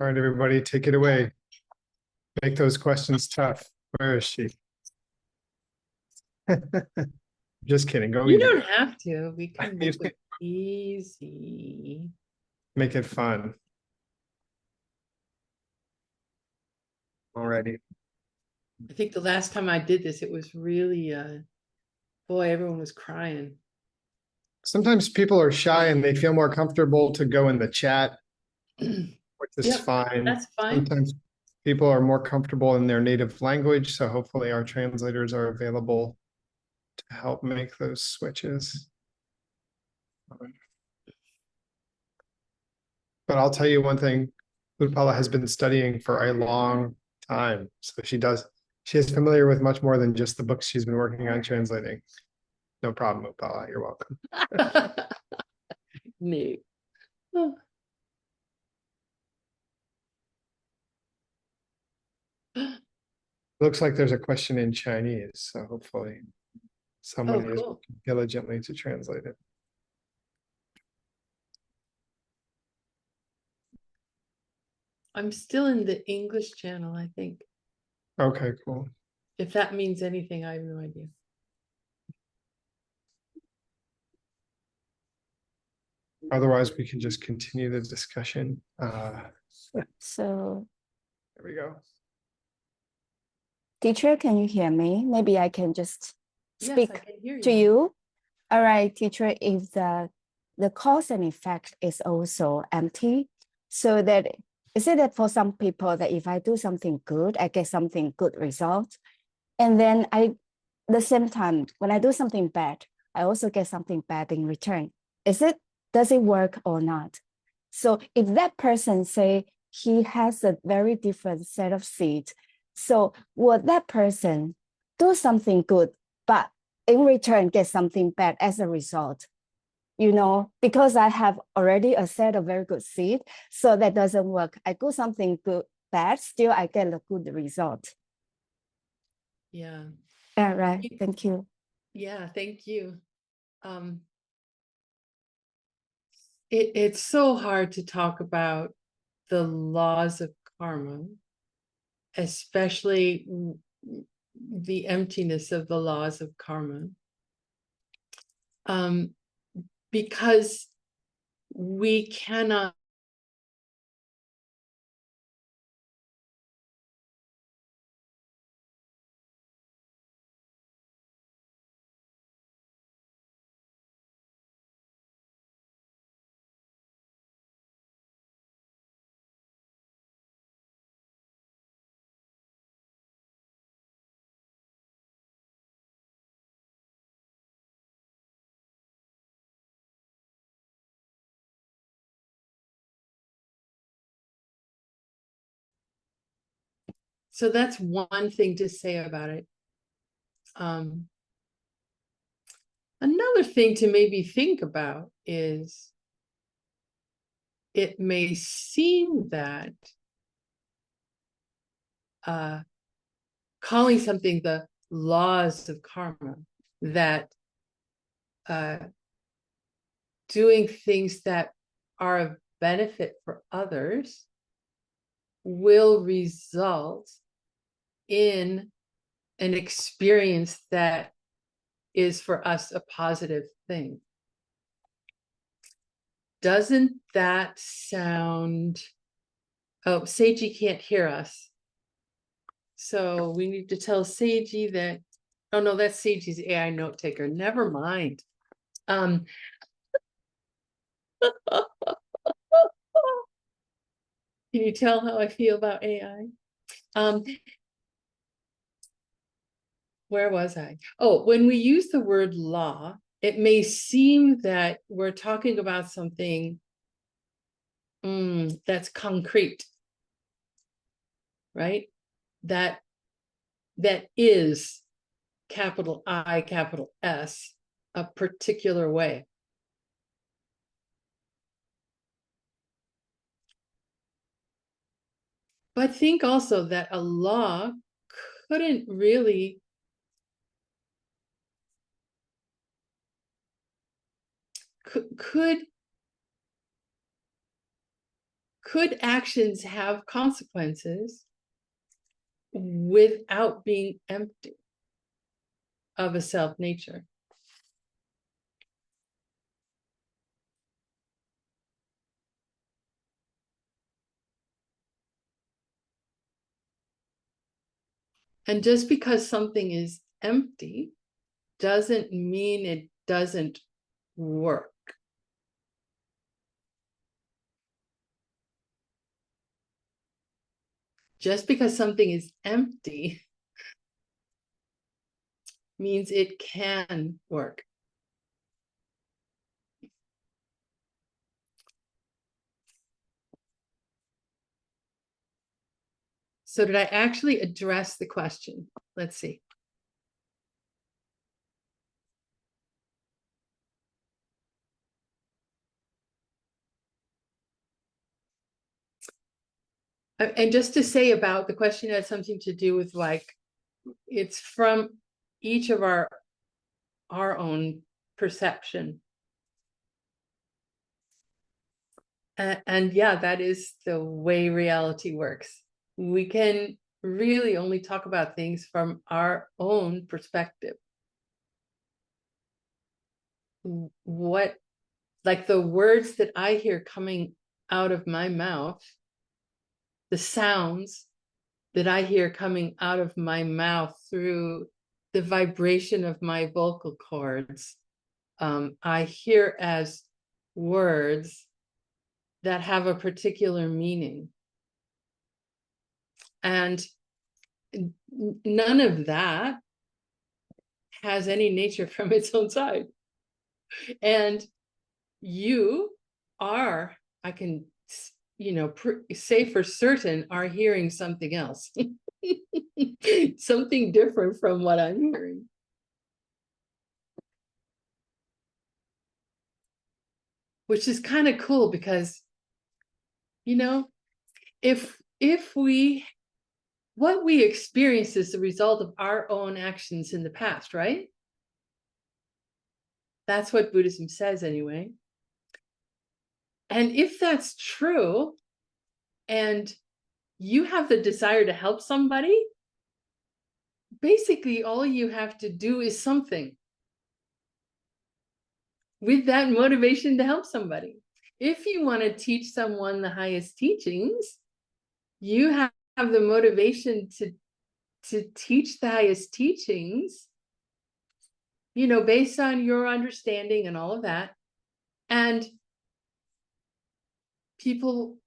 All right, everybody, take it away. Make those questions tough. Where is she? Just kidding. Go You easy. don't have to. We can make it easy. Make it fun. Alrighty. I think the last time I did this, it was really, boy, everyone was crying. Sometimes people are shy and they feel more comfortable to go in the chat, which is Yep, fine. that's fine. Sometimes people are more comfortable in their native language, so hopefully our translators are available to help make those switches. But I'll tell you one thing, Upala has been studying for a long time. So she is familiar with much more than just the books she's been working on translating. No problem, Upala. You're welcome. No. Oh. Looks like there's a question in Chinese, so hopefully someone is Cool. working diligently to translate it. I'm still in the English channel, I think. Okay, cool. If that means anything, I have no idea. Otherwise, we can just continue the discussion. So, There we go. teacher, can you hear me? Maybe I can just speak Yes, I can hear to you. All right, teacher, if the cause and effect is also empty, so that is it that for some people that if I do something good, I get something good result, and then the same time when I do something bad, I also get something bad in return. Does it work or not? So if that person say he has a very different set of seeds, so would that person do something good, but in return get something bad as a result? You know, because I have already a set of very good seed, so that doesn't work. I do something good, bad, still I get a good result. Yeah. All right, thank you. Yeah, thank you. It's so hard to talk about the laws of karma, especially the emptiness of the laws of karma, because we cannot so that's one thing to say about it. Another thing to maybe think about is it may seem that calling something the laws of karma, that doing things that are of benefit for others will result in an experience that is for us a positive thing. Doesn't that sound... Oh, Seiji can't hear us. So we need to tell Seiji that... Oh no, that's Seiji's AI note taker. Never mind. Can you tell how I feel about AI? Where was I? Oh, when we use the word law, it may seem that we're talking about something that's concrete, right? That is capital I, capital S, a particular way. But think also that a law couldn't really could actions have consequences without being empty of a self nature? And just because something is empty doesn't mean it doesn't work. Just because something is empty means it can work. So did I actually address the question? Let's see. And just to say about the question had something to do with like, it's from each of our own perception. And yeah, that is the way reality works. We can really only talk about things from our own perspective. What, like the words that I hear coming out of my mouth, the sounds that I hear coming out of my mouth through the vibration of my vocal cords, I hear as words that have a particular meaning. And none of that has any nature from its own side. And you are, I can, say for certain, are hearing something else. Something different from what I'm hearing. Which is kind of cool because, if what we experience is the result of our own actions in the past, right? That's what Buddhism says anyway. And if that's true, and you have the desire to help somebody, basically all you have to do is something with that motivation to help somebody. If you want to teach someone the highest teachings, you have the motivation to teach the highest teachings, based on your understanding and all of that. And people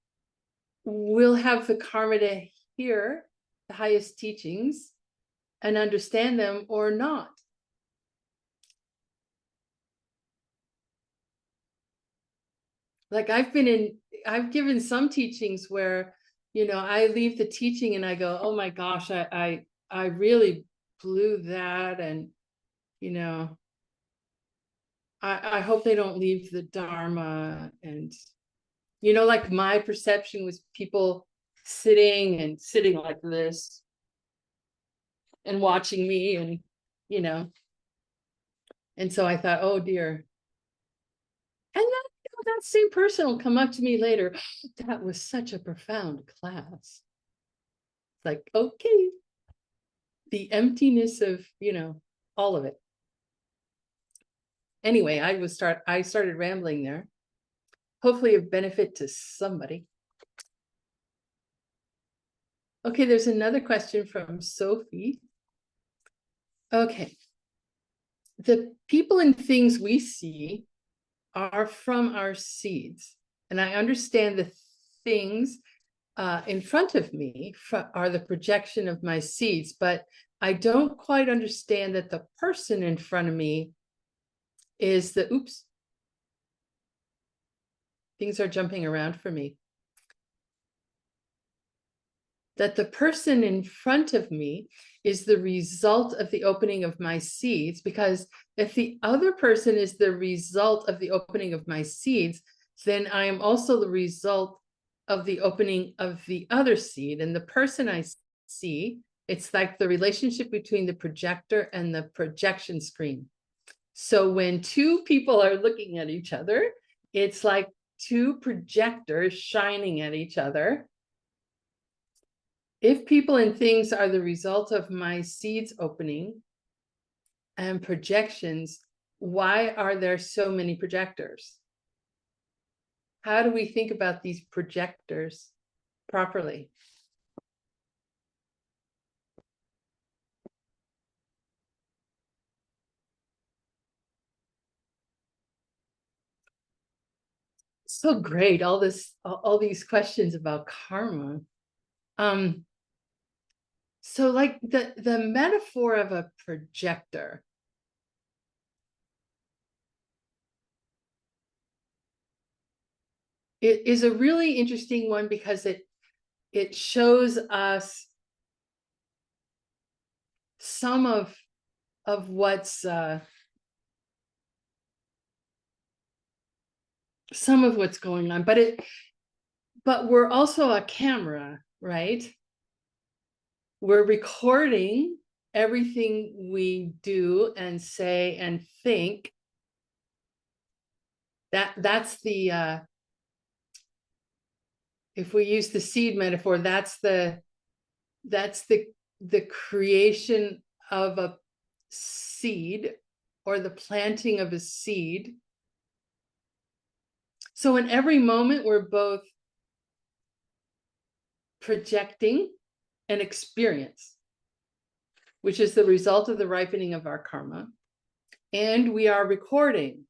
will have the karma to hear the highest teachings and understand them or not. Like I've given some teachings where, I leave the teaching and I go, oh my gosh, I really blew that. And, I hope they don't leave the Dharma. And, like my perception was people sitting like this and watching me and, and so I thought, oh dear. And then that same person will come up to me later. That was such a profound class. Like, okay. The emptiness of, all of it. Anyway, I started rambling there. Hopefully of benefit to somebody. Okay, there's another question from Sophie. Okay. The people and things we see are from our seeds. And I understand the things in front of me are the projection of my seeds, but I don't quite understand that the person in front of me is things are jumping around for me. That the person in front of me is the result of the opening of my seeds, because if the other person is the result of the opening of my seeds, then I am also the result of the opening of the other seed. And the person I see, it's like the relationship between the projector and the projection screen. So when two people are looking at each other, it's like two projectors shining at each other. If people and things are the result of my seeds opening and projections, why are there so many projectors? How do we think about these projectors properly? So great, all these questions about karma. So like the metaphor of a projector. It is a really interesting one because it shows us some of what's some of what's going on, but we're also a camera, right? We're recording everything we do and say and think. That's the if we use the seed metaphor, that's the creation of a seed or the planting of a seed. So in every moment, we're both projecting an experience, which is the result of the ripening of our karma, and we are recording.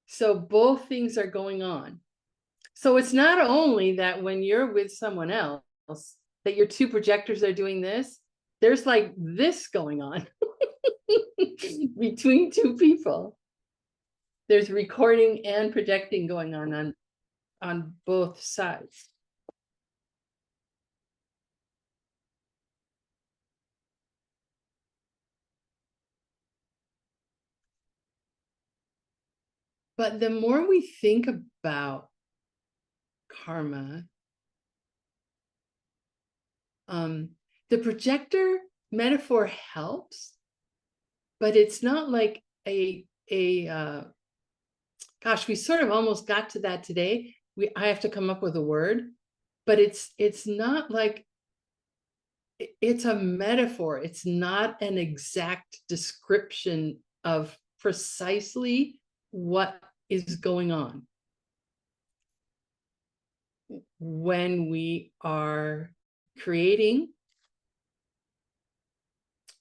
So both things are going on. So it's not only that when you're with someone else, that your two projectors are doing this, there's like this going on between two people. There's recording and projecting going on both sides. But the more we think about karma, the projector metaphor helps, but it's not like gosh, we sort of almost got to that today. I have to come up with a word, but it's not like, it's a metaphor. It's not an exact description of precisely what is going on when we are creating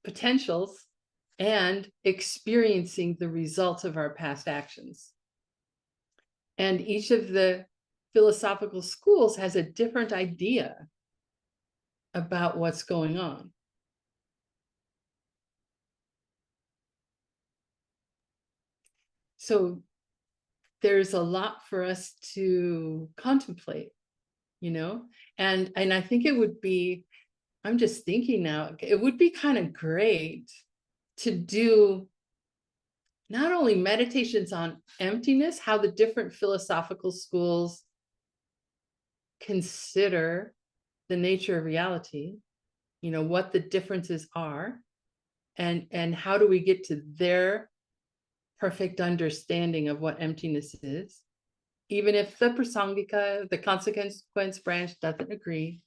potentials and experiencing the results of our past actions. And each of the philosophical schools has a different idea about what's going on. So there's a lot for us to contemplate, you know, and I think it would be, I'm just thinking now, it would be kind of great to do not only meditations on emptiness, how the different philosophical schools consider the nature of reality, you know, what the differences are, and how do we get to their perfect understanding of what emptiness is, even if the prasangika, the consequence branch, doesn't agree.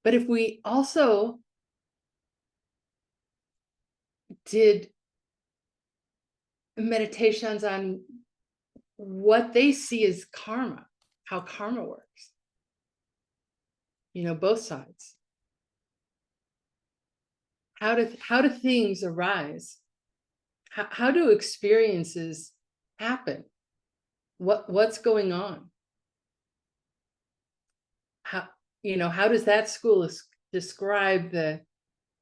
But if we also did meditations on what they see as karma, how karma works, you know, both sides. How do things arise? How do experiences happen? What's going on? How, you know, how does that school describe the,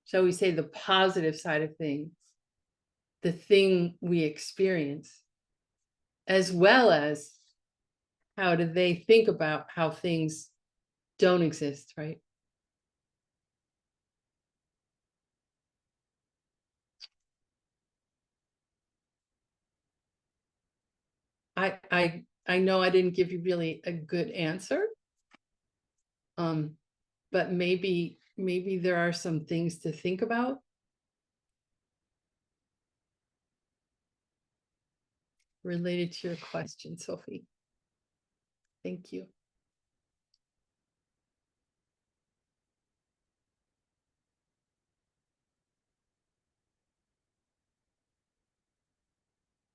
shall we say, the positive side of things, the thing we experience, as well as how do they think about how things don't exist, right? I know I didn't give you really a good answer, but maybe there are some things to think about. related to your question, Sophie. Thank you.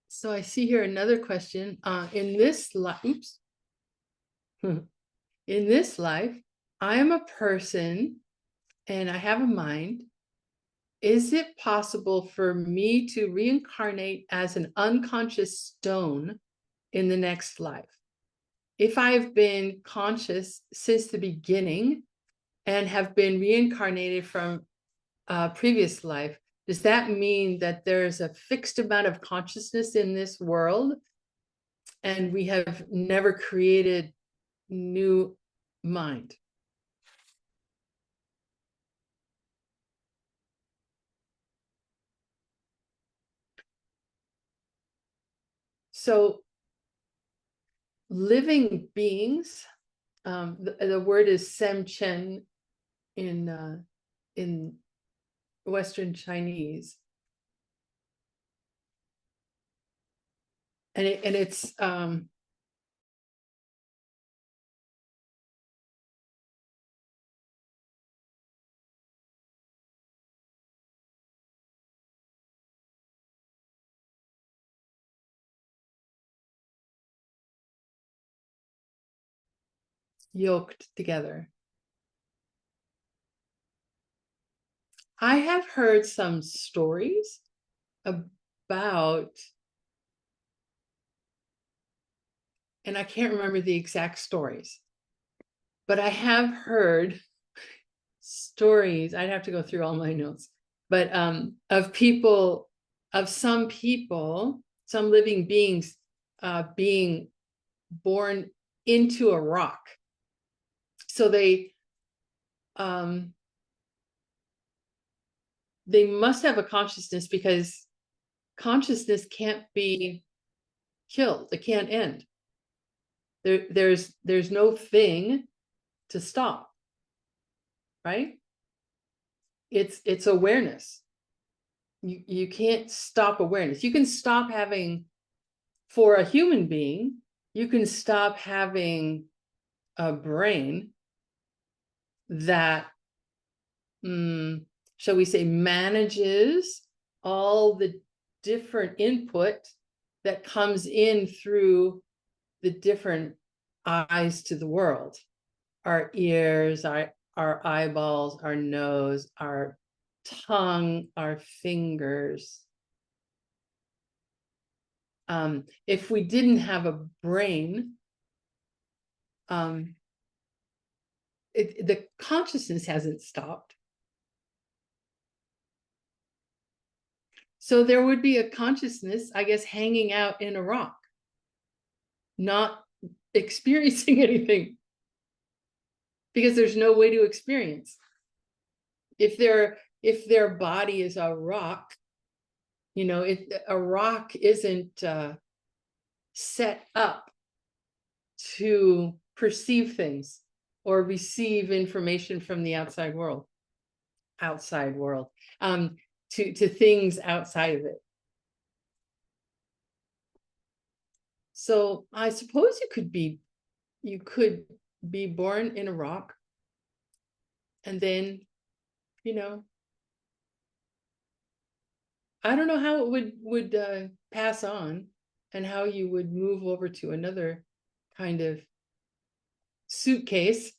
So I see here another question. In this life, oops. In this life, I am a person and I have a mind. Is it possible for me to reincarnate as an unconscious stone in the next life? If I've been conscious since the beginning and have been reincarnated from a previous life, does that mean that there's a fixed amount of consciousness in this world and we have never created new mind? So living beings, the word is semchen in Western Chinese. And it's yoked together. I have heard some stories about, and I can't remember the exact stories, but I have heard stories, I'd have to go through all my notes, but of people, of some people, some living beings being born into a rock. So they must have a consciousness, because consciousness can't be killed. It can't end. There's no thing to stop, right? It's awareness. You can't stop awareness. You can stop having, for a human being, you can stop having a brain that, shall we say, manages all the different input that comes in through the different eyes to the world. Our ears, our eyeballs, our nose, our tongue, our fingers. If we didn't have a brain, the consciousness hasn't stopped. So there would be a consciousness, I guess, hanging out in a rock, not experiencing anything, because there's no way to experience. If their body is a rock, you know, a rock isn't set up to perceive things or receive information from the outside world, to things outside of it. So I suppose you could be born in a rock, and then, you know, I don't know how it would pass on, and how you would move over to another kind of suitcase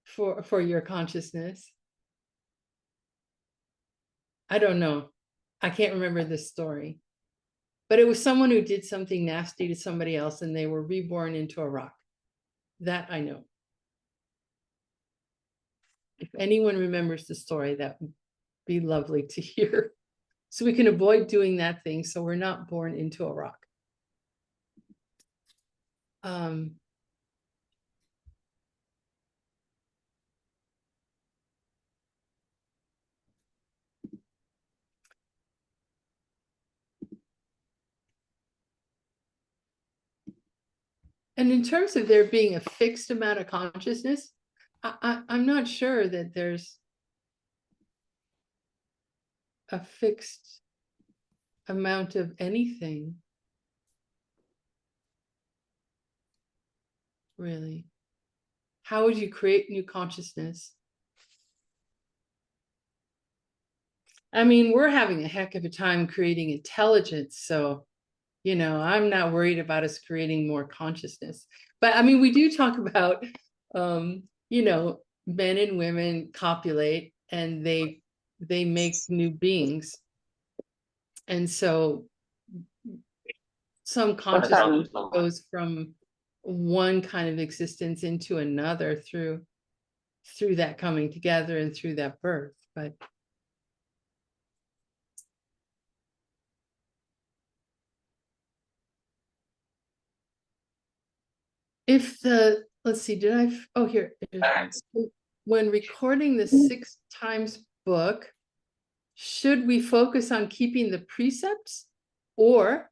for your consciousness. I don't know. I can't remember this story, but it was someone who did something nasty to somebody else and they were reborn into a rock. That I know. If anyone remembers the story, that would be lovely to hear, so we can avoid doing that thing, so we're not born into a rock. And in terms of there being a fixed amount of consciousness, I'm not sure that there's a fixed amount of anything. really. How would you create new consciousness? I mean, we're having a heck of a time creating intelligence, so you know, I'm not worried about us creating more consciousness. But I mean, we do talk about, you know, men and women copulate and they make new beings. And so some consciousness goes from one kind of existence into another through that coming together and through that birth. But if the, let's see, did I, oh, here, when recording the 6 times book, should we focus on keeping the precepts or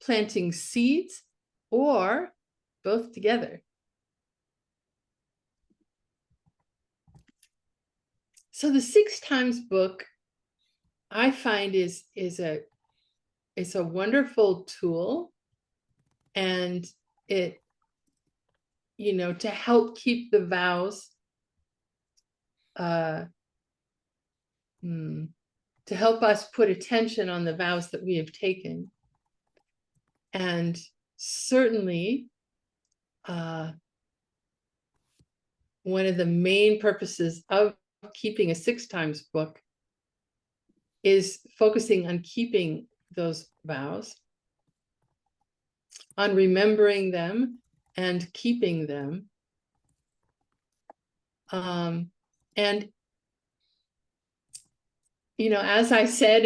planting seeds or both together? So the 6 times book, I find is a wonderful tool, and it, you know, to help keep the vows, to help us put attention on the vows that we have taken. And certainly, one of the main purposes of keeping a 6 times book is focusing on keeping those vows, on remembering them and keeping them. And, you know, as I said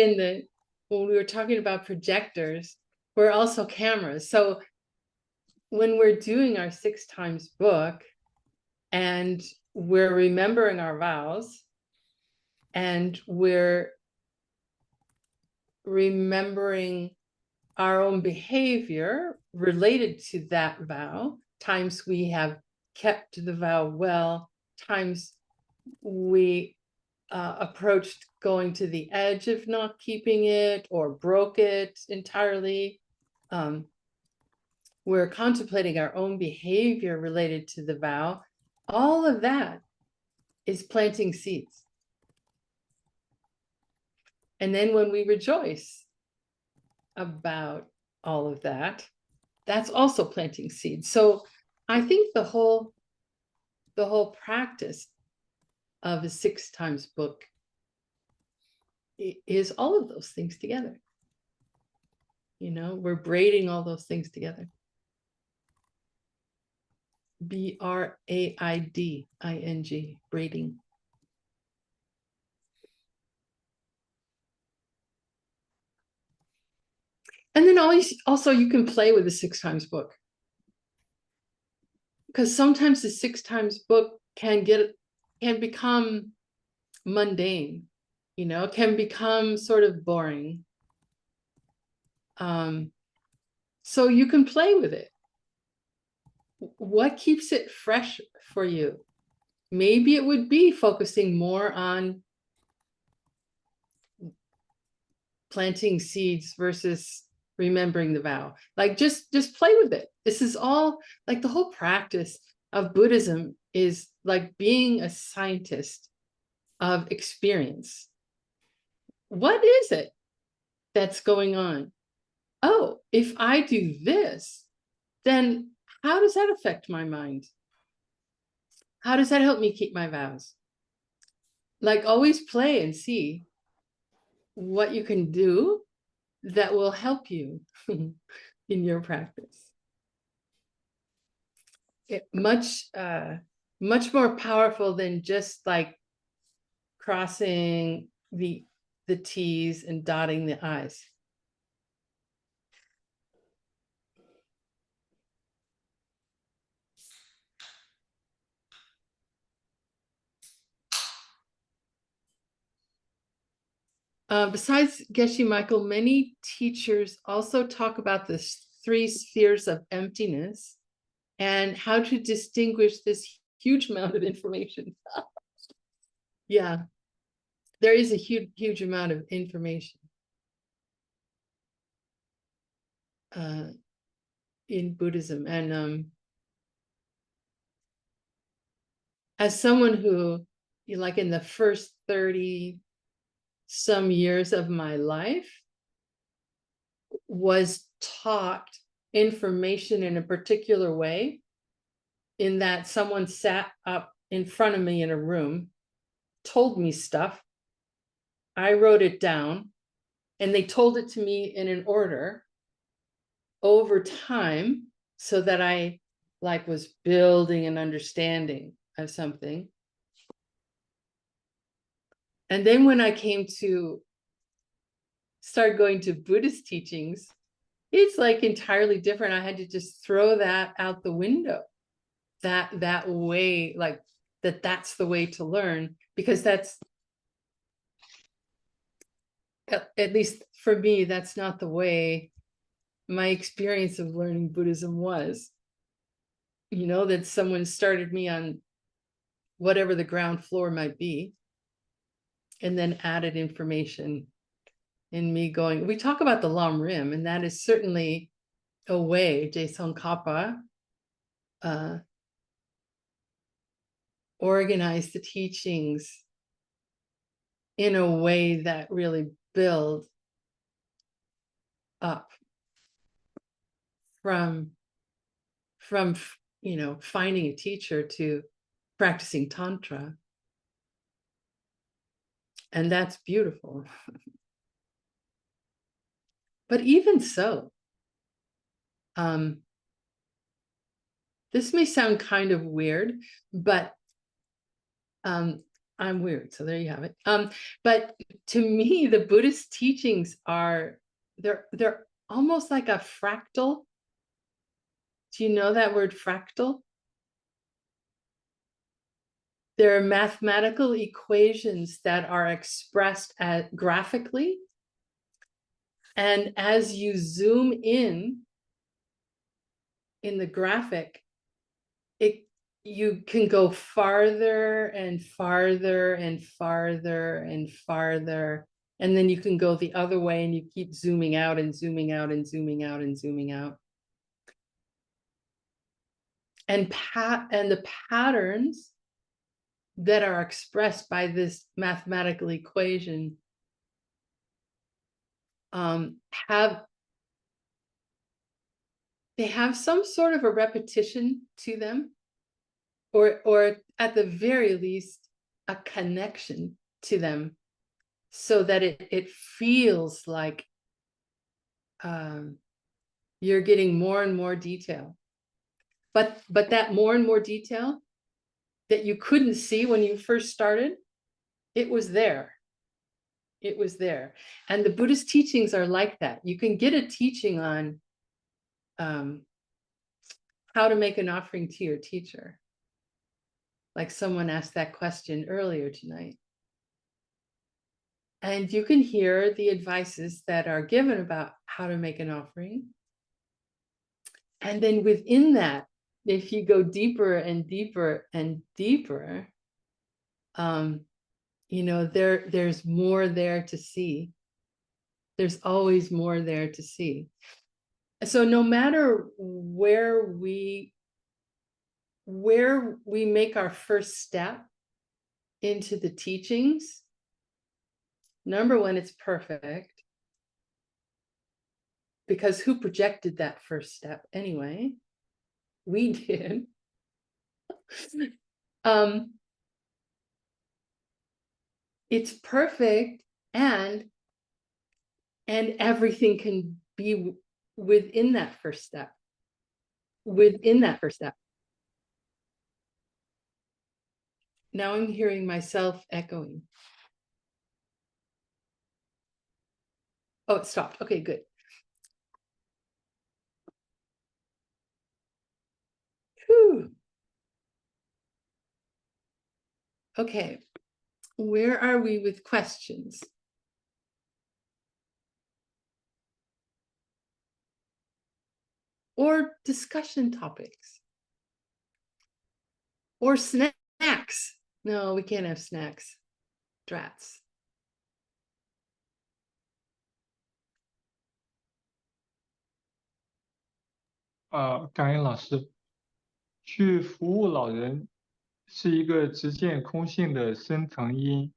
when we were talking about projectors, we're also cameras. So when we're doing our 6 times book and we're remembering our vows and we're remembering our own behavior related to that vow, times we have kept the vow well, times we approached going to the edge of not keeping it or broke it entirely. We're contemplating our own behavior related to the vow. All of that is planting seeds. And then when we rejoice about all of that, that's also planting seeds. So I think the whole practice of a 6 times book is all of those things together. You know, we're braiding all those things together. BRAIDING, braiding. And then also you can play with the 6 times book, because sometimes the 6 times book can become mundane, you know, can become sort of boring. So you can play with it. What keeps it fresh for you? Maybe it would be focusing more on planting seeds versus remembering the vow. Like just play with it. This is all, like, the whole practice of Buddhism is like being a scientist of experience. What is it that's going on? Oh, if I do this, then how does that affect my mind? How does that help me keep my vows? Like, always play and see what you can do that will help you in your practice. Much more powerful than just like crossing the T's and dotting the I's. Besides Geshe Michael, many teachers also talk about the 3 spheres of emptiness and how to distinguish this huge amount of information. Yeah, there is a huge amount of information in Buddhism. And as someone who, like in the first 30 some years of my life, was taught information in a particular way, in that someone sat up in front of me in a room, told me stuff, I wrote it down, and they told it to me in an order over time, so that I like was building an understanding of something. And then when I came to start going to Buddhist teachings, it's like entirely different. I had to just throw that out the window. That way, like that's the way to learn, because that's, at least for me, that's not the way my experience of learning Buddhism was. You know, that someone started me on whatever the ground floor might be, and then added information, in me going, we talk about the Lam Rim, and that is certainly a way Jason Kappa organized the teachings in a way that really build up from you know, finding a teacher to practicing Tantra. And that's beautiful. But even so, this may sound kind of weird, but I'm weird, so there you have it. But to me, the Buddhist teachings are, they're almost like a fractal. Do you know that word fractal? There are mathematical equations that are expressed graphically. And as you zoom in the graphic, you can go farther and farther and farther and farther. And then you can go the other way, and you keep zooming out and zooming out and zooming out and zooming out. And the patterns that are expressed by this mathematical equation have some sort of a repetition to them, or at the very least a connection to them, so that it feels like you're getting more and more detail. But that more and more detail that you couldn't see when you first started, it was there. It was there. And the Buddhist teachings are like that. You can get a teaching on how to make an offering to your teacher. Like someone asked that question earlier tonight. And you can hear the advices that are given about how to make an offering. And then within that, if you go deeper and deeper and deeper, you know, there's more there to see. There's always more there to see. So no matter where we make our first step into the teachings, number one, it's perfect. Because who projected that first step anyway? We did. It's perfect, and everything can be within that first step. Within that first step. Now I'm hearing myself echoing. Oh, it stopped. Okay, good. Whew. Okay, where are we with questions? Or discussion topics? Or snacks? No, we can't have snacks. Drats. 感恩老师，去服务老人是一个直见空性的深层因。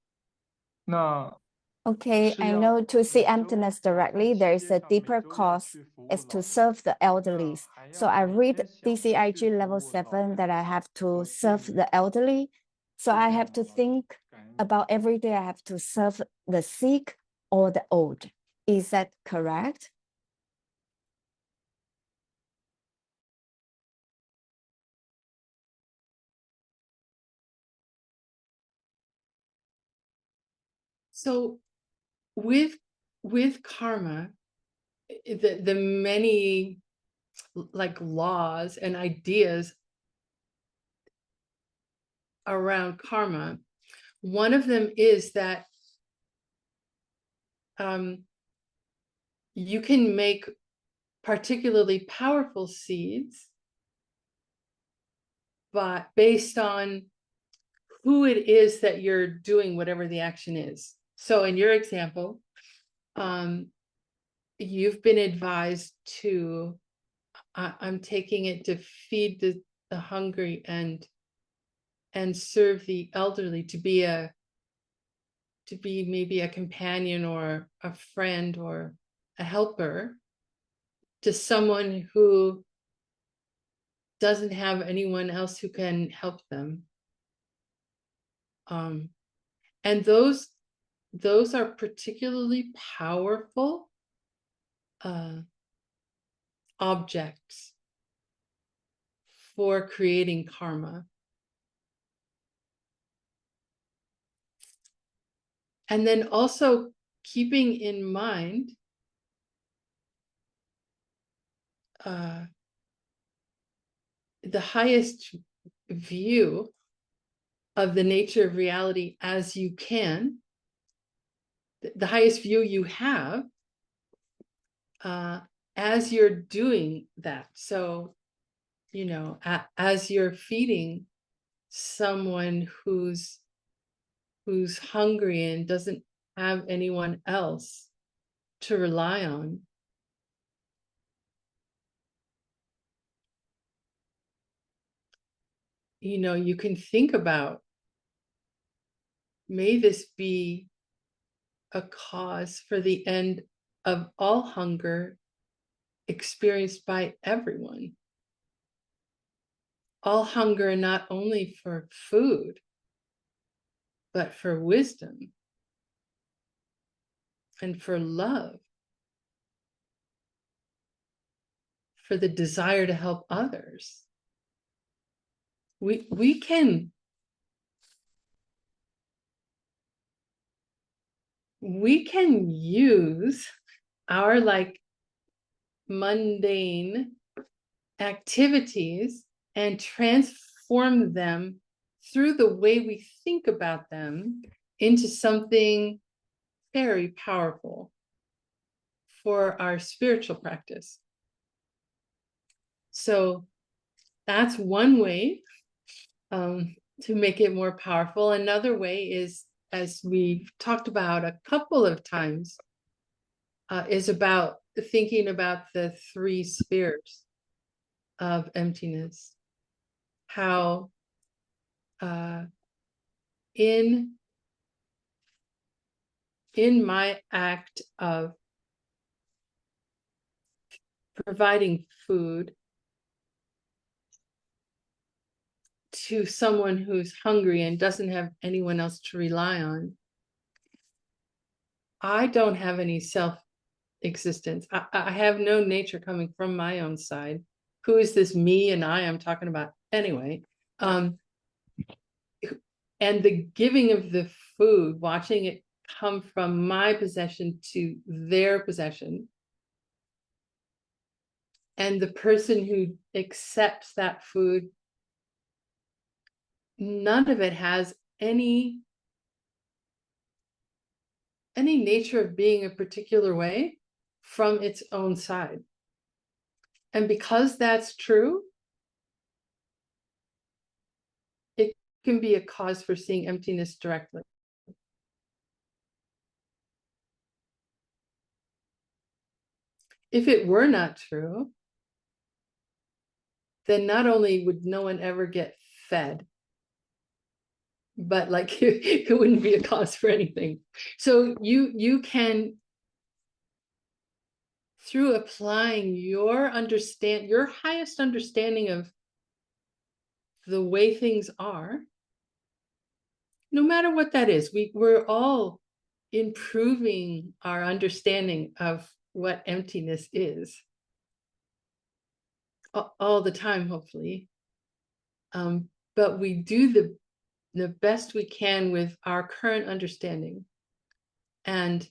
那 Okay, 是 I 要 know to see 每周 emptiness 活在 directly, there 世 is 界 a 上每 deeper 周要 cause 去服务 is to 老 serve 人， the 那 elderly. 还 So 要 I 每 read 天相处 DCIG 去服 level 务老 7 人 that I 时， have 我 to 心 serve 里 the elderly. So 就 I 充 have 满 to 了 think 感恩。 about every day I have to serve the sick or the old. Is that correct? So with karma, the many like laws and ideas around karma, one of them is that you can make particularly powerful seeds, but based on who it is that you're doing whatever the action is. So in your example, you've been advised to, I'm taking it to feed the hungry and serve the elderly, to be maybe a companion or a friend or a helper to someone who doesn't have anyone else who can help them. And those are particularly powerful objects for creating karma. And then also keeping in mind the highest view of the nature of reality as you can, the highest view you have as you're doing that. So, you know, as you're feeding someone who's hungry and doesn't have anyone else to rely on, you know, you can think about, may this be a cause for the end of all hunger experienced by everyone. All hunger, not only for food, but for wisdom and for love, for the desire to help others. We can use our like mundane activities and transform them through the way we think about them into something very powerful for our spiritual practice. So that's one way to make it more powerful. Another way is, as we've talked about a couple of times, is about thinking about the 3 spheres of emptiness. How in my act of providing food to someone who's hungry and doesn't have anyone else to rely on, I don't have any self-existence. I have no nature coming from my own side. Who is this me and I'm talking about anyway? And the giving of the food, watching it come from my possession to their possession, and the person who accepts that food, none of it has any nature of being a particular way from its own side. And because that's true, it can be a cause for seeing emptiness directly. If it were not true, then not only would no one ever get fed, but like it wouldn't be a cause for anything. So you can, through applying your highest understanding of the way things are, no matter what that is, we're all improving our understanding of what emptiness is all the time, hopefully. But we do the best we can with our current understanding and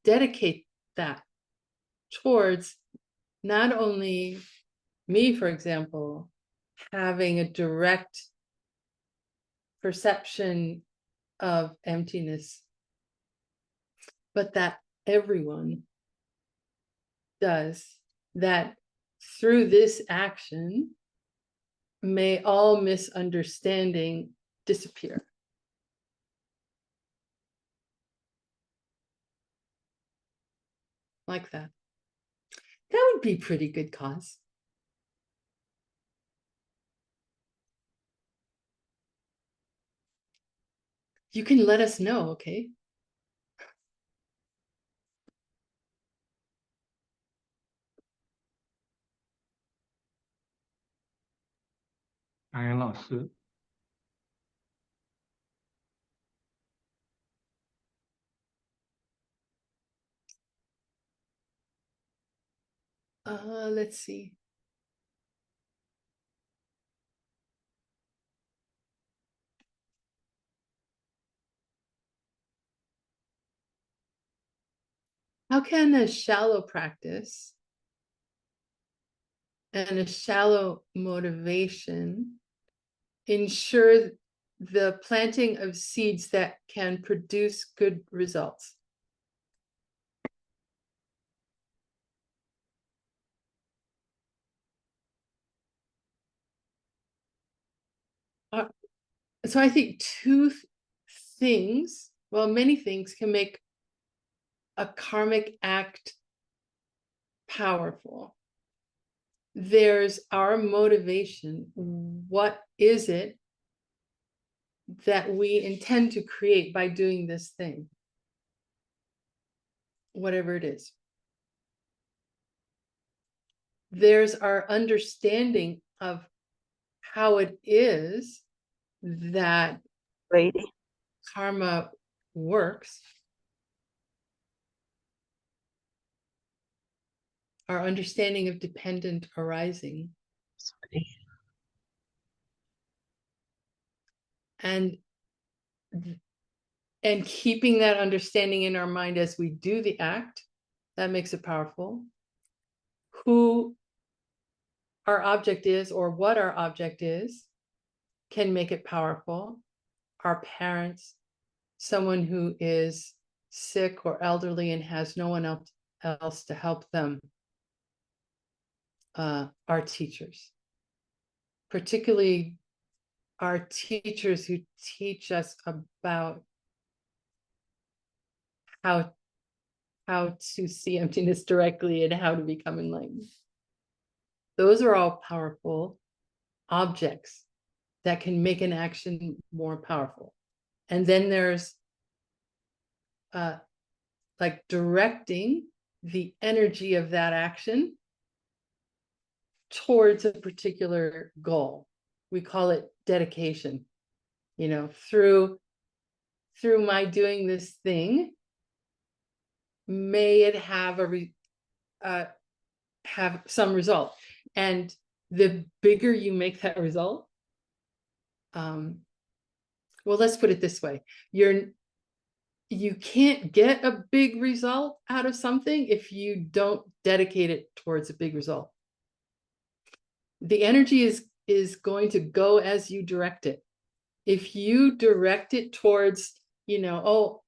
dedicate that towards not only me, for example, having a direct perception of emptiness, but that everyone does, that through this action, may all misunderstanding disappear. Like that. That would be pretty good cause. You can let us know, okay?感恩老师。Let's see. How can a shallow practice and a shallow motivation ensure the planting of seeds that can produce good results? So I think two things, well, many things can make a karmic act powerful. There's our motivation. What is it that we intend to create by doing this thing? Whatever it is. There's our understanding of how it is that karma works. Our understanding of dependent arising. And keeping that understanding in our mind as we do the act, that makes it powerful. Who our object is or what our object is can make it powerful. Our parents, someone who is sick or elderly and has no one else to help them. Our teachers, particularly our teachers who teach us about how to see emptiness directly and how to become enlightened. Those are all powerful objects that can make an action more powerful. And then there's like directing the energy of that action towards a particular goal. We call it dedication. You know, through my doing this thing, may it have have some result. And the bigger you make that result, well, let's put it this way. You can't get a big result out of something if you don't dedicate it towards a big result. The energy is going to go as you direct it. If you direct it towards, you know, oh,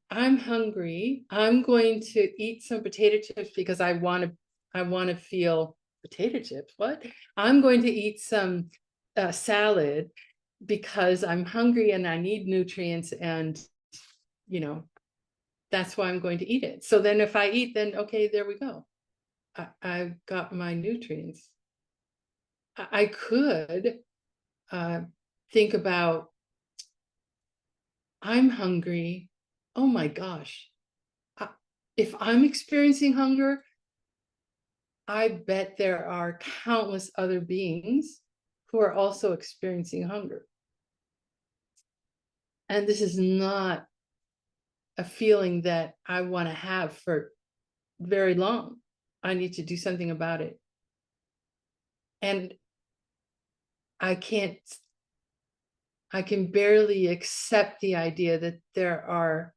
I'm hungry, I'm going to eat some potato chips because I want to feel potato chips. What? I'm going to eat some salad because I'm hungry and I need nutrients, and you know, that's why I'm going to eat it. So then if I eat, then okay, there we go. I've got my nutrients. I could think about I'm hungry. Oh my gosh. If I'm experiencing hunger, I bet there are countless other beings who are also experiencing hunger. And this is not a feeling that I want to have for very long. I need to do something about it. And I can barely accept the idea that there are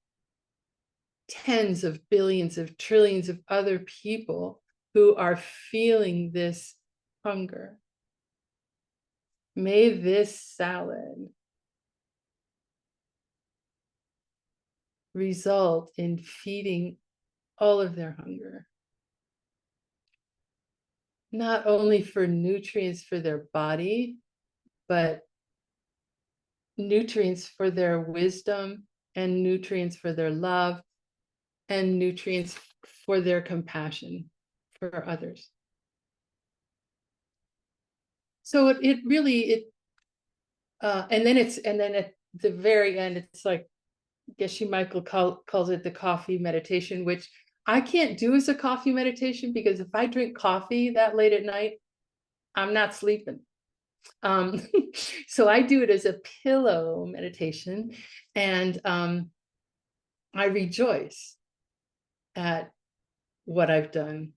tens of billions of trillions of other people who are feeling this hunger. May this salad result in feeding all of their hunger. Not only for nutrients for their body, but nutrients for their wisdom, and nutrients for their love, and nutrients for their compassion for others. So it really, and then at the very end, it's like Geshe Michael calls it the coffee meditation, which I can't do as a coffee meditation, because if I drink coffee that late at night, I'm not sleeping. So I do it as a pillow meditation, and I rejoice at what I've done.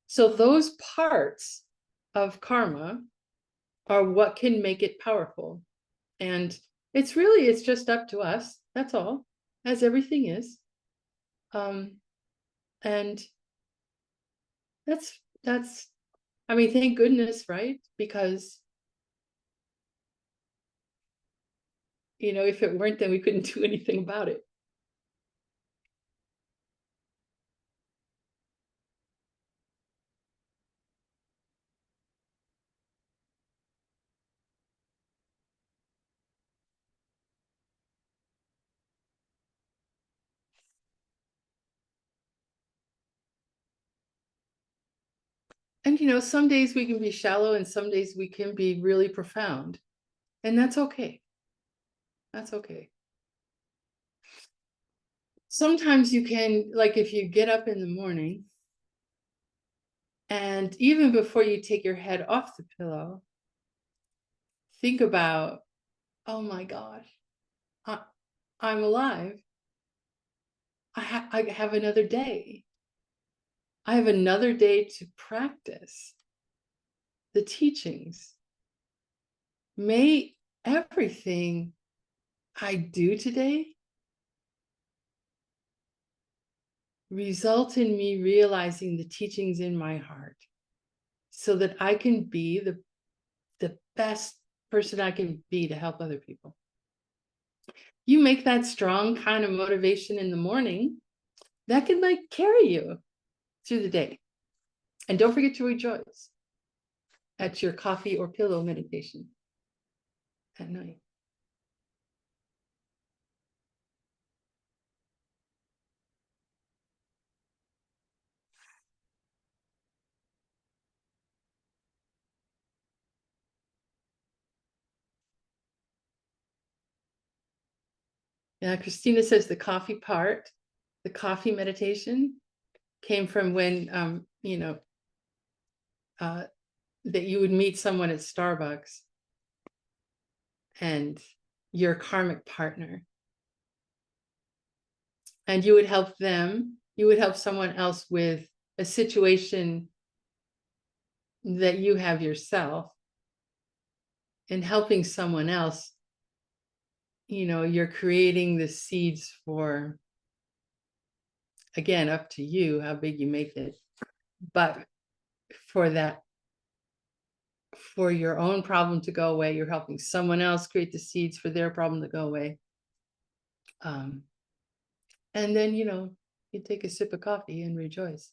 So those parts of karma are what can make it powerful. And it's just up to us. That's all, as everything is. And that's, I mean, thank goodness, right? Because, you know, if it weren't, then we couldn't do anything about it. And, you know, some days we can be shallow and some days we can be really profound. And that's okay. That's okay. Sometimes you can, like, if you get up in the morning and even before you take your head off the pillow, think about, oh my gosh, I'm alive. I have another day. I have another day to practice the teachings. May everything I do today result in me realizing the teachings in my heart, so that I can be the best person I can be to help other people. You make that strong kind of motivation in the morning, that can like carry you through the day. And don't forget to rejoice at your coffee or pillow meditation at night. Yeah, Christina says the coffee part, the coffee meditation came from when, you know, that you would meet someone at Starbucks and your karmic partner, and you would help them, you would help someone else with a situation that you have yourself, and helping someone else, you know, you're creating the seeds for, again, up to you how big you make it, but for that, for your own problem to go away, you're helping someone else create the seeds for their problem to go away. And then, you know, you take a sip of coffee and rejoice.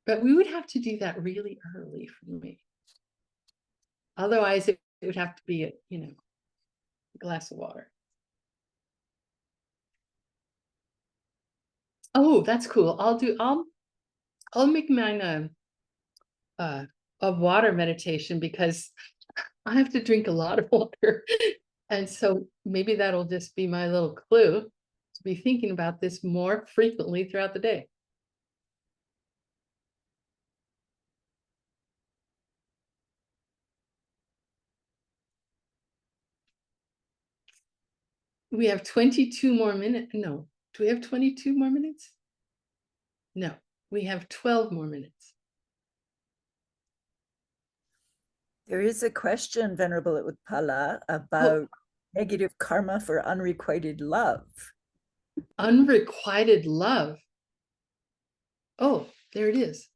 But we would have to do that really early for me. Otherwise, it would have to be a, you know, a glass of water. Oh, that's cool. I'll make mine a water meditation, because I have to drink a lot of water And so maybe that'll just be my little clue to be thinking about this more frequently throughout the day. We have 22 more minutes. No, do we have 22 more minutes? No, we have 12 more minutes. There is a question, Venerable Utpala, about negative karma for unrequited love. Unrequited love. Oh, there it is.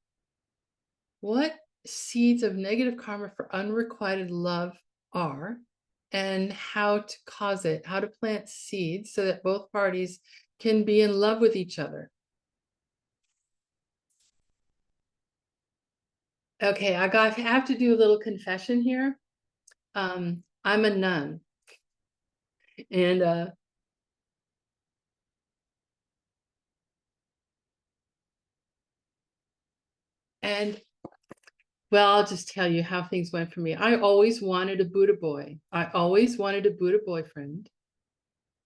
What seeds of negative karma for unrequited love are, and how to cause it, how to plant seeds so that both parties can be in love with each other. Okay, I have to do a little confession here. I'm a nun. And well, I'll just tell you how things went for me. I always wanted a Buddha boy. I always wanted a Buddha boyfriend,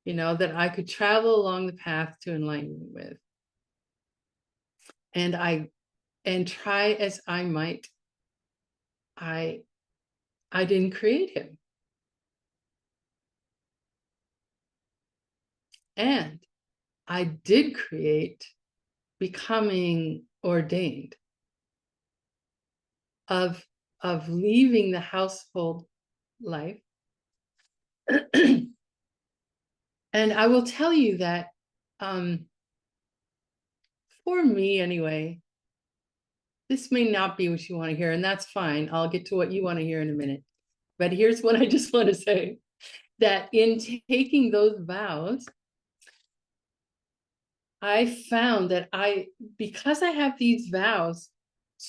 you know, that I could travel along the path to enlightenment with. And try as I might, I didn't create him. And I did create becoming ordained, of leaving the household life. And I will tell you that for me anyway, this may not be what you want to hear, and that's fine. I'll get to what you want to hear in a minute. But here's what I just want to say, that in taking those vows, I found that because I have these vows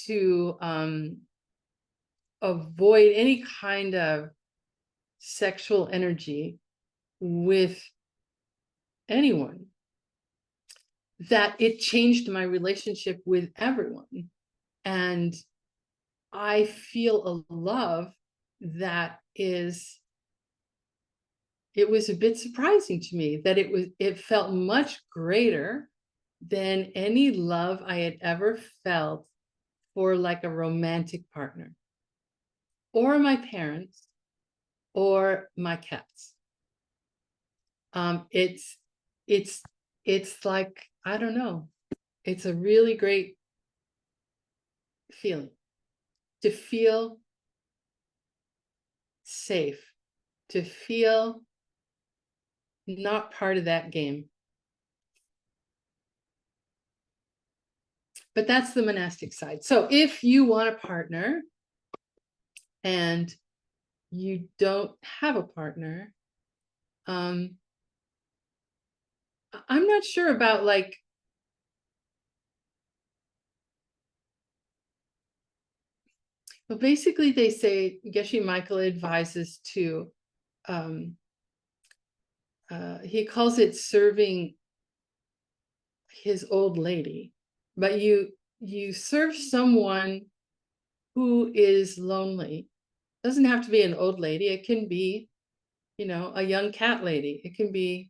to avoid any kind of sexual energy with anyone, that it changed my relationship with everyone. And I feel a love that it was a bit surprising to me, that it felt much greater than any love I had ever felt for like a romantic partner, or my parents, or my cats. It's like, I don't know, it's a really great feeling to feel safe, to feel not part of that game. But that's the monastic side. So if you want a partner and you don't have a partner, I'm not sure about like, well, basically they say Geshe Michael advises to, he calls it serving his old lady, but you serve someone who is lonely. Doesn't have to be an old lady. It can be, you know, a young cat lady. It can be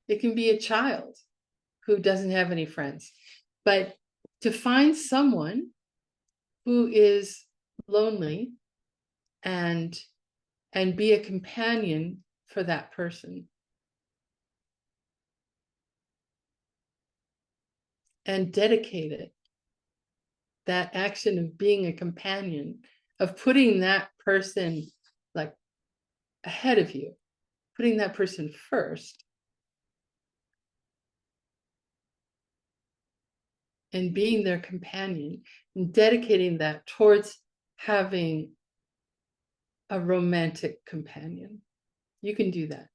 it can be a child who doesn't have any friends. But to find someone who is lonely and be a companion for that person, and dedicate it, that action of being a companion, of putting that person like ahead of you, putting that person first, and being their companion, and dedicating that towards having a romantic companion. You can do that.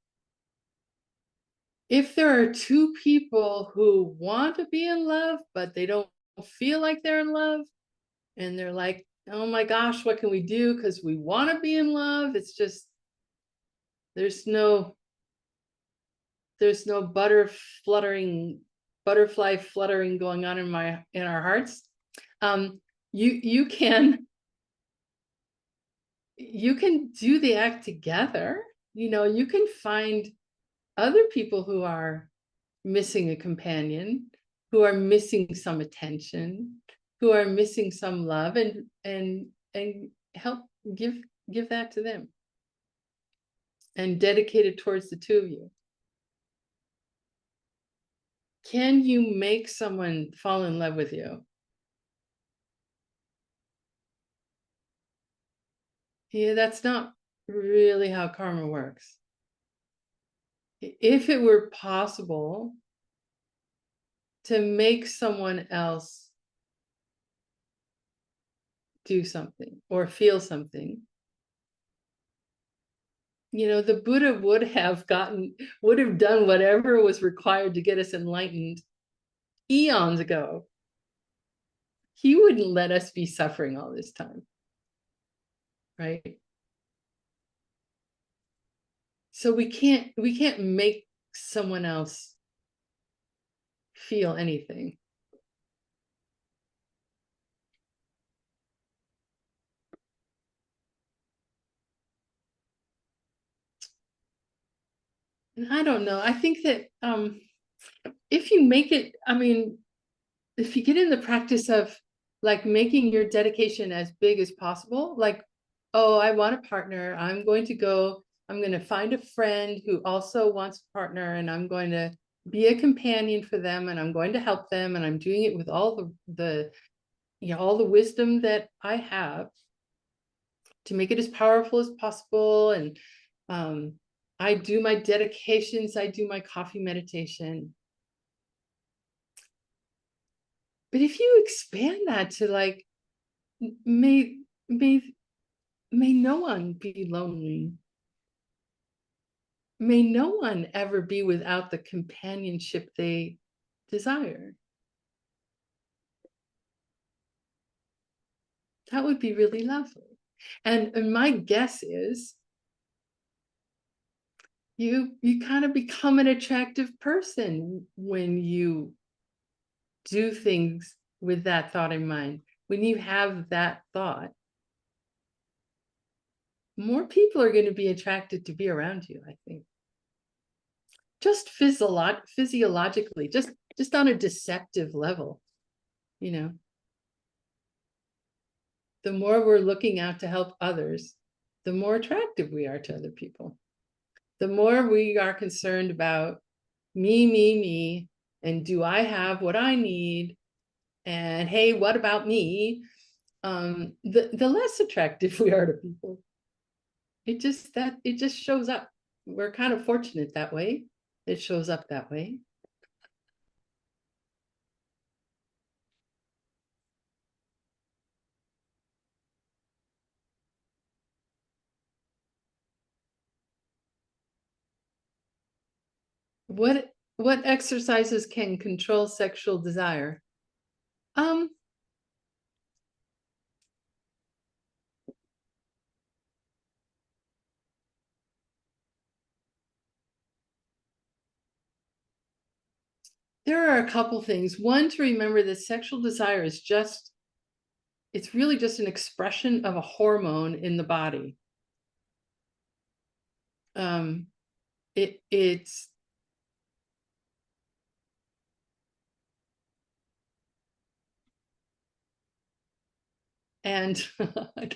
If there are two people who want to be in love, but they don't feel like they're in love, and they're like, oh my gosh, what can we do? Because we want to be in love. It's just, there's no butterfly fluttering going on in our hearts. You can do the act together. You can find other people who are missing a companion, who are missing some attention, who are missing some love, and help give that to them and dedicate it towards the two of you. Can you make someone fall in love with you? Yeah, that's not really how karma works. If it were possible to make someone else do something or feel something, the Buddha would have done whatever was required to get us enlightened eons ago. He wouldn't let us be suffering all this time, right? So we can't make someone else feel anything. And I don't know. I think that if you make it, if you get in the practice of like making your dedication as big as possible, like, oh, I want a partner, I'm going to find a friend who also wants a partner, and I'm going to be a companion for them, and I'm going to help them, and I'm doing it with all the all the wisdom that I have to make it as powerful as possible. And I do my dedications, I do my coffee meditation. But if you expand that to like, may no one be lonely. May no one ever be without the companionship they desire. That would be really lovely. And my guess is you kind of become an attractive person when you do things with that thought in mind. When you have that thought, more people are going to be attracted to be around you, I think. Just physiologically, just on a deceptive level, The more we're looking out to help others, the more attractive we are to other people. The more we are concerned about me, and do I have what I need? And hey, what about me? The less attractive we are to people. It just shows up. We're kind of fortunate that way. It shows up that way. What exercises can control sexual desire? There are a couple things. One, to remember that sexual desire is it's really just an expression of a hormone in the body. It's and I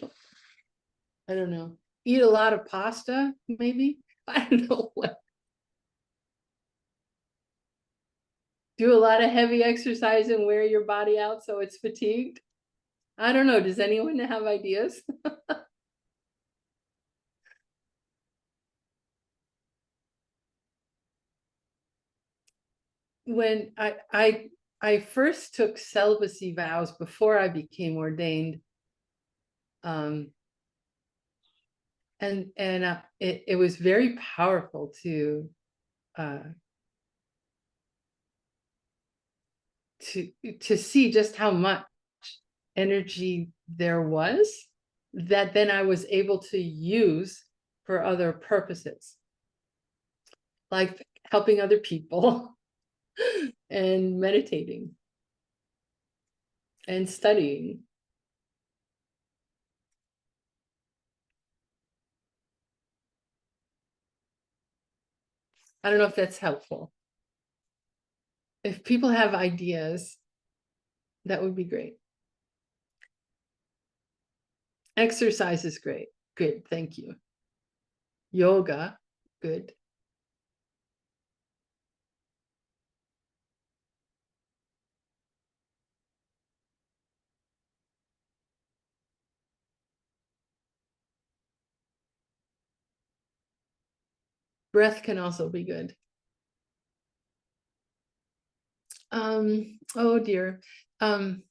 don't know. Eat a lot of pasta, maybe. I don't know what. Do a lot of heavy exercise and wear your body out so it's fatigued. I don't know. Does anyone have ideas? When I first took celibacy vows before I became ordained, and it was very powerful to see just how much energy there was that then I was able to use for other purposes, like helping other people and meditating. and studying. I don't know if that's helpful. If people have ideas, that would be great. Exercise is great. Good, thank you. Yoga, good. Breath can also be good. Oh dear. I've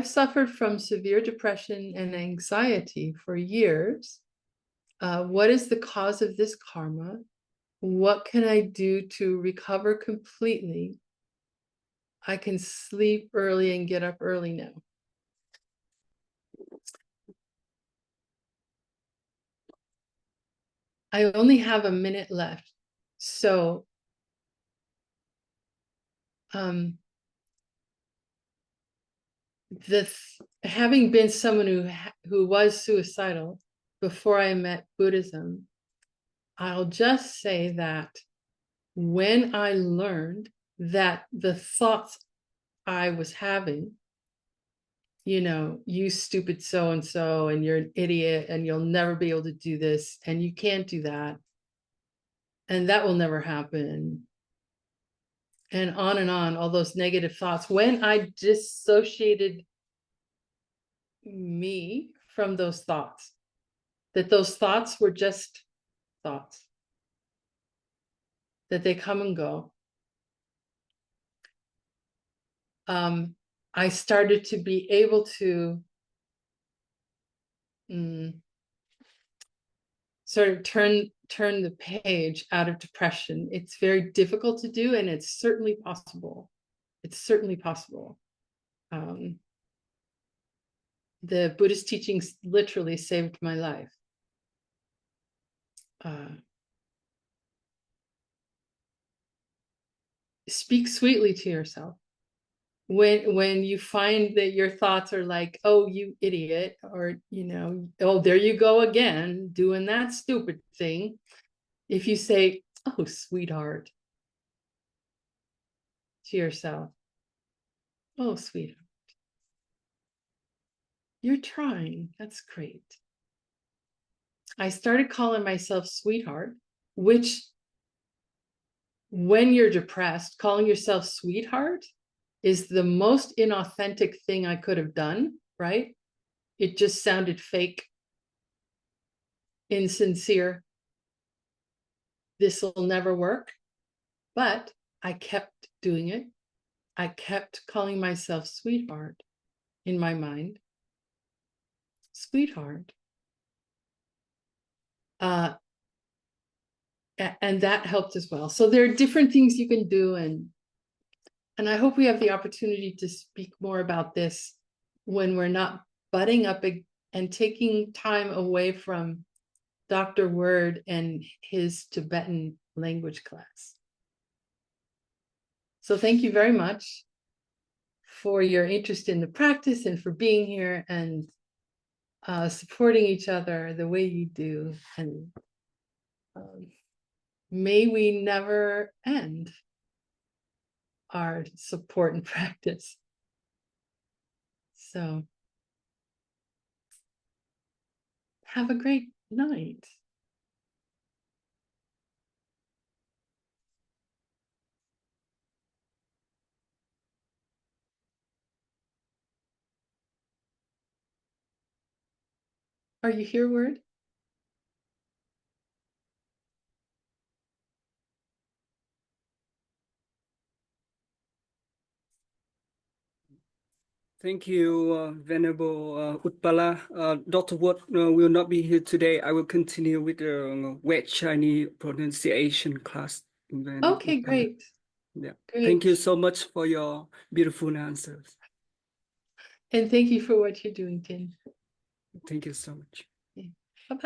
suffered from severe depression and anxiety for years. What is the cause of this karma? What can I do to recover completely? I can sleep early and get up early now. I only have a minute left. So having been someone who was suicidal before I met Buddhism, I'll just say that when I learned that the thoughts I was having, you know, you stupid so-and-so, and you're an idiot, and you'll never be able to do this, and you can't do that, and that will never happen, and on, all those negative thoughts. When I dissociated me from those thoughts, that those thoughts were just thoughts, that they come and go, I started to be able to sort of turn the page out of depression. It's very difficult to do, and it's certainly possible. It's certainly possible. The Buddhist teachings literally saved my life. Speak sweetly to yourself. When you find that your thoughts are like, oh, you idiot, or, you know, oh, there you go again, doing that stupid thing. If you say, oh, sweetheart, to yourself, oh, sweetheart, you're trying, that's great. I started calling myself sweetheart, which, when you're depressed, calling yourself sweetheart is the most inauthentic thing I could have done, right? It just sounded fake, insincere. This will never work. But I kept doing it. I kept calling myself sweetheart in my mind. Sweetheart. And that helped as well. So there are different things you can do, and I hope we have the opportunity to speak more about this when we're not butting up and taking time away from Dr. Word and his Tibetan language class. So thank you very much for your interest in the practice and for being here and supporting each other the way you do. And may we never end our support and practice. So have a great night. Are you here, Word? Thank you, Venerable Utpala. Dr. Wood will not be here today. I will continue with the wet Chinese pronunciation class. Okay, great. Yeah. Great. Thank you so much for your beautiful answers. And thank you for what you're doing, Tin. Thank you so much. Bye-bye.